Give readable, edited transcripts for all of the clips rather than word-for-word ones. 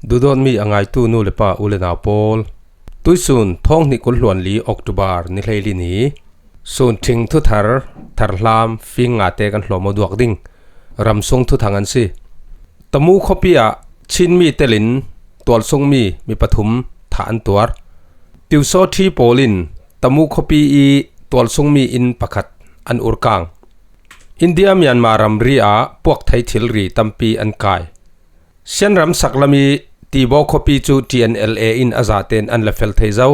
ดูดอนมีอ่างไอตูนูเลปาอุเลนาโปลตุยซุนท้องนิกุลหลวนลีออกตุบาร์นิเลลีนีซุนทิงทุทาร์ทาร์ลามฟิงอาเตกันหลอมดวกดิ้งรำทรงทุทางอันซีตมูขบียชินมีเตลินตัวทรงมีปฐุมฐานตัวติวโซทีโปลินตมูขบีอีตัวทรงมีอินปะขัดอันอุรกังอินเดียเมียนมารำรีอาพวกไทยทิลรีตัมปีอันกายเช่นรำสักลามีตีโบคปีจู TNLA อินอาซาเตนอันเลเฟลเทเจ้า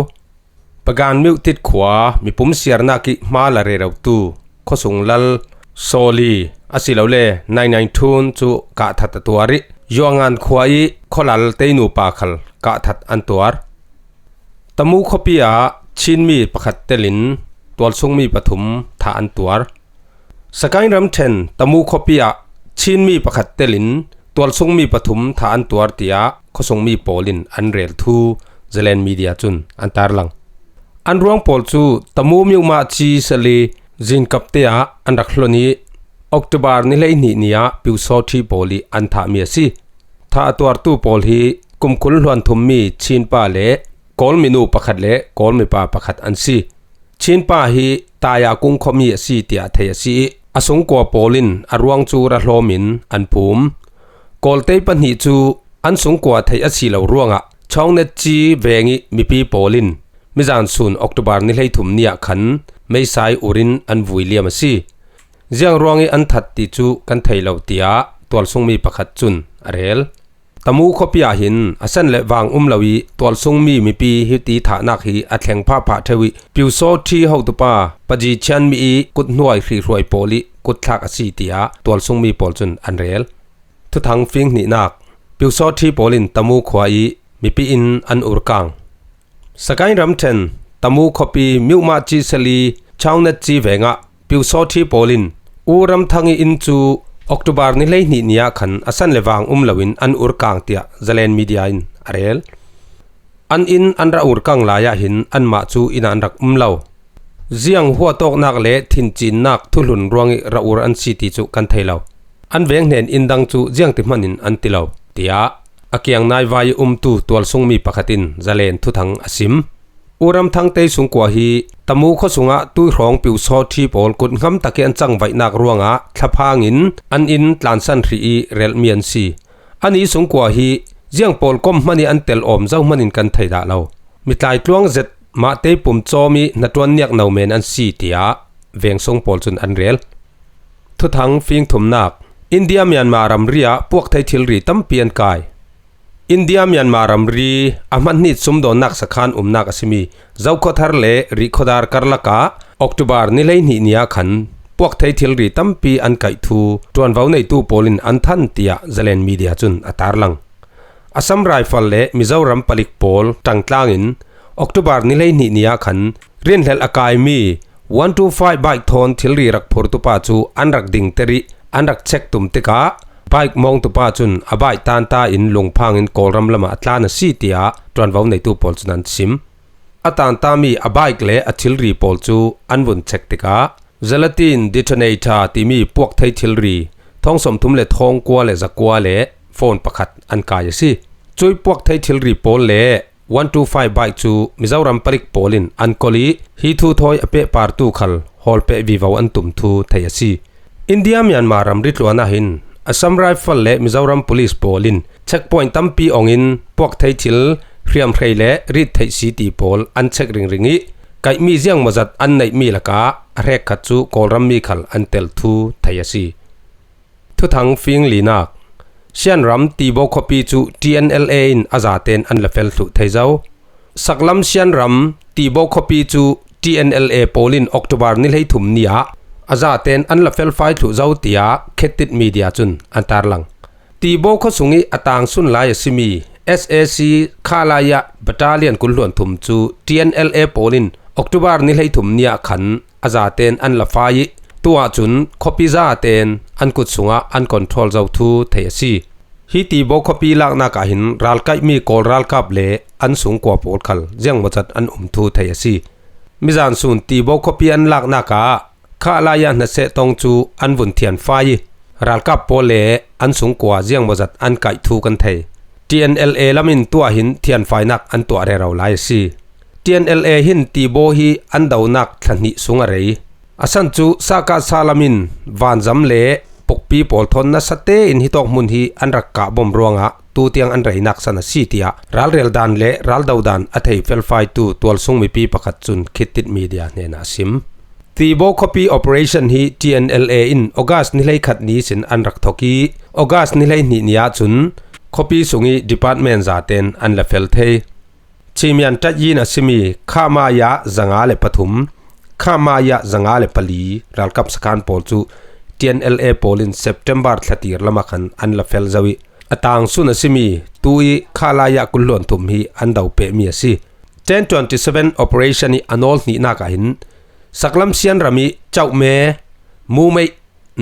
ปะการมิวติดขวามีปุ่มเสียร์นักมาลาเรเราตูข้อส่งลัลโซลีอาศิลาวเล่992จูกะทัดตัวริยองอันขวายข้อลัลเตนูปาคัลกะทัดอันตัวตมูคปีอาชินมีประคัดเตลินตัวทรงมีปฐุมฐานตัวสกายรำเทนตมูคปีอาชินมีประคัดเตลินตัวทรงมีปฐุมฐานตัวเตียข้อทรงมีโปลินอันเรลทูเซเลนมีเดียจุนอันตาร์ลังอันร่วงโปลจูตมูมิวมาจีเซลีจินกับเตียอันรักลนีออกตุบาร์นิเลนีเนียปิวโซทีโปลีอันทามีซีถ้าตัวตูโปลีกุมคุลหลวนทุมมีชินปาเลกอลมินูประคัดเลกอลมีปาประคัดอันซีชินปาฮีตายากุงขมีซีเตียเทียซีอสงกัวโปลินอร่วงจูระโลมินอันภูมิกอลเตปันหิจูอันสงกัวไทยอสีเหลาร่วงอ่ะช่องเนจีเวงิมีปีโปลินมิจานซุนออกตุบาร์นิเลถุมเนียขันไม่สายอุรินอันวุยเลียมซีเจียงร่วงอันทัดติจูกันไทยเหลาเตียตัวทรงมีประคัดจุนอเรลตมูขบียหินอาศันเลวางเลวีตัวทรงมีปีฮิตีฐานักฮีอัดแข่งผ้าผาเทวิปิวโซที่เฮาตุปาปจีเชนมีกุดหน่วยฟรีรวยโปลิกุดทักอสีเตียตัวทรงมีโปลจุนอันเรลทุทังฟิงนินักปิวโซที่โปลินตมูขวายมีปีอินอันอุรกังสกายรำเทนตมูขบีมิวมาจีเซลีชาวเนจีเวงะปิวโซที่โปลินอูรำทังอินจูออกตุบาร์นิเลนีเนียขันอาศันเลวางลวินอันอุรกังเตียเซเลนมีเดียอินอาเรลอันอินอันระอุรกังลายาหินอันมาจูอินอันรักลาวเจียงหัวตกนักเลทินจีนนักทุลุนรวงระอุรอันซีติจูกันไทยลาวอันเวงเห็นอินดังจูเจียงติมันินอันติลาวเตียอาเกียงนายไวตูตัวทรงมีปะคัตินเซเลนทุทังอสิมอุรำทังเตยสุงกว่าฮีตมูข้อสุงะตุยรองปิวโซทีโปลกุดงำตะเกียนจังไว้นักรวงะทับพางินอันอินลานสันรีเรลเมียนซีอันนี้สุงกว่าฮีเจียงโปลก้มมันอันเตลอมเจ้ามันอินกันไทยดาเรามีตายตวงเจ็ดมาเตยปุ่มโจมีนัดวันเนียกนาวเมนอันซีเตียเวียงทรงโปลจุนอันเรลทุทังฟิงถุมนักอินเดียเมียนมารำเรียพวกไทยทิลรีตั้มเปลี่ยนกายอินเดียเมียนมารำรีอามันนิดสมโดนักสักขันนักสิมีเจ้าขดาร์เลริขดาร์การลักาออกตุบาร์นิเลนีเนียขันพวกไทยทิลรีตั้มปีอันไก่ทูจวนเว้าในตู้โปลินอันทันเตียเซเลนมีเดียจุนอัตาร์ลังอาสัมไรฟัลเลมิเจ้ารำปลิกโปลตังตลางินออกตุบาร์นิเลนีเนียขันเรียนเฮลอากายมี125 bike ทอนทิลรีรักพอร์ตุปาจูอันรักดิ่งเตริอันรักเช็คตุมติกาbike มองตุปาจุนอบายตานตาอินลงพังอินกอลรัมละมาอัตลานะซีเตียตรวนเว้าในตู้โปลจุนันซิมอตานตามีอบายเลอทิลรีโปลจูอันวุนเช็คติกาเจลาตินดิทเนตาที่มีพวกไทยทิลรีท้องสมทุมเลท้องกัวเลจักกัวเลโฟนประคัดอันกายสิช่วยพวกไทยทิลรีโปลเล125 bike จูมิเจ้ารัมปริกโปลินอันกอลีฮีทูทอยอเปปาร์ตูขัลฮอลเปวิวาอันตุมทูไทยสิอินเดียเมียนมารัมริตลวนาหินอาสัมไรฟัลเลมิจารัม police โปลินเช็คพอยต์ตั้มปีองอินพวกไทยทิลเรียมไทยเลริดไทยซีตีโปลอันเช็คริงงี้ไก่มีเสียงมาจัดอันในมีละกาเรกขัดจูกอลรัมมีขัลอันเตลทูไทยซีทุทังฟิงลีนักเชียนรัมตีโบคปีจู TNLA อินอาซาเตนอันเลเฟลทุไทยเจ้าสักลำเชียนรัมตีโบคปีจู TNLA โปลินออกตุบาร์นิลให้ถุมเนียอาซาเตนอันละเฟลไฟถูเจ้าเตียเคติดมีเดียจุนอันตาร์ลังตีโบข้อสุงิอตางสุนลายสิมี SAC คาลายะบัตาเลียนกุลหลวนถุมจู TNLA โปลินออกตุบาร์นิลให้ถุมเนียขันอาซาเตนอันละไฟตัวจุนคอปิซาเตนอันกุดสุงะอันคอนโทรลเจ้าทูเทียซีฮิตีโบคอปีลักนักหินรัลไกมีกอลรัลกับเลอันสูงกว่าโปลคัลเจียงมาจัดอันทูเทียซีมิจานซุนตีโบคอปีอันลักนักข้าลายนเสตงจูอันวุ่นเทียนไฟรัลกับโปเลอันสูงกว่าเจียงมาจัดอันไก่ทูกันเท TNLA lamin tua hin thian fainak an tua re ro lai si TNLA hin ti bo hi an daunak thani sunga rei asan chu saka salamin wanjam le pokpi pol thon na sate in hitok mun hi an rakka bom ruanga tu tiang an reinak sana si tia ral rel dan le ral daudan athei fel fai tu tol sung mi pi pakhat chun khitit media ne na sim ti bo copy operation hi TNLA in August ni lei khat ni sin an rak thoki August ni lei ni nia chun copy sungi department zaten an la fel thei chimian ta yin asimi khamaya zanga le pathum khamaya zanga le pali ral kap sakan pol chu TNLA polin September 30 lamakhan an la fel zawi atang sun asimi tui khalaya kulon thum hi an dau pe mi asi 1027 operation ni anol ni na ka hin saklam sian rami chau me mu mei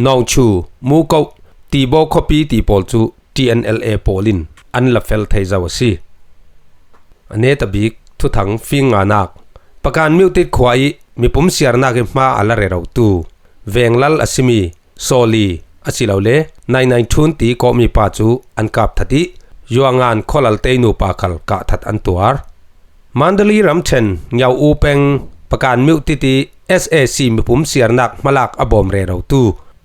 nong chu mu ko ti bo copy ti pol chu TNLA polin an la fel thei zawasi ane tabik thu thang finga nak pakan mutit khwai mi pum siar na ke ma ala re ro tu venglal asimi soli asilawle 992 ti ko mi pa chu an kap thati yuangan kholal teinu pa khal ka that an tuar mandali ramchen nyau u peng pakan mutiti SAC mi pum siar nak malak abom re ro tu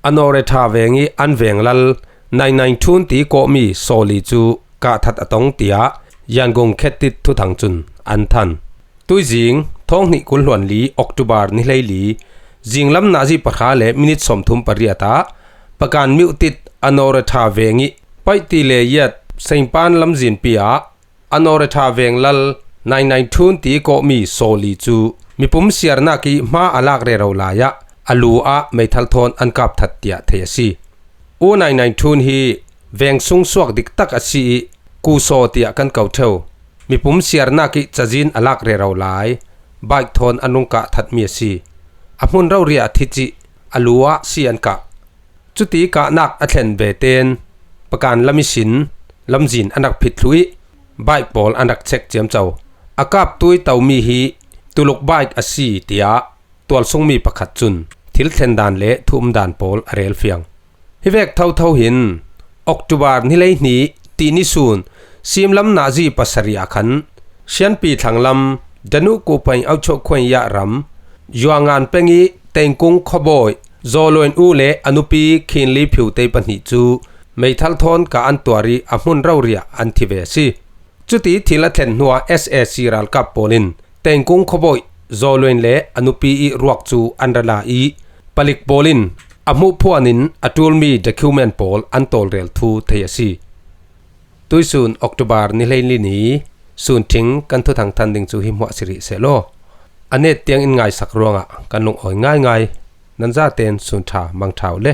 anore tha vengi an venglal 992 ti ko mi soli chu ka that atong tia yangong khetit thu thang chun an than tuijing thong ni kul hlon li October ni leili jinglam naji pakha le minute somthum pariata pakan mutit anore tha vengi paiti le yat sengpan lamjin pia anore tha venglal 992 ti ko mi soli chu mipum siarna ki ma alak re ro laya alu a meithal thon an kap that tia thesi u 992 hi veng sung suak dik tak asi ku so tia kan kau theu mipum siarna ki chajin alak re ro lai bike thon anung ka that mi si amun ro ria thichi alua sian ka chuti ka nak athlen be ten pakan lamisin lamjin anak phithlui bike pol anak check chem chau akap tui tawmi hi tuluk bike asi tia tol sungmi pakhat chun thil thlen dan le thum dan pol arel fiang hivek thau thau hin October ni lei ni ti ni sun simlam naji pasaria khan sian pi thanglam danu ko pai au chho khoi ya ram yuangan pengi tengkung khoboi zoloin u le anupi khinli phiu te pani chu meithal thon ka an tuari amun rawria an thive si chuti thila thlen nuwa SAC ral kap polin tengkung khoboi zoloin le anupi i ruak chu anrala i palik polin amu phuanin atulmi document pol an tol rel thu theiasi tuisun October ni leili ni sun thing kan thu thang than ding chu hi hwa siri selo anet tiang in ngai sak ronga kanung oi ngai ngai nanza ten sun tha mang thau le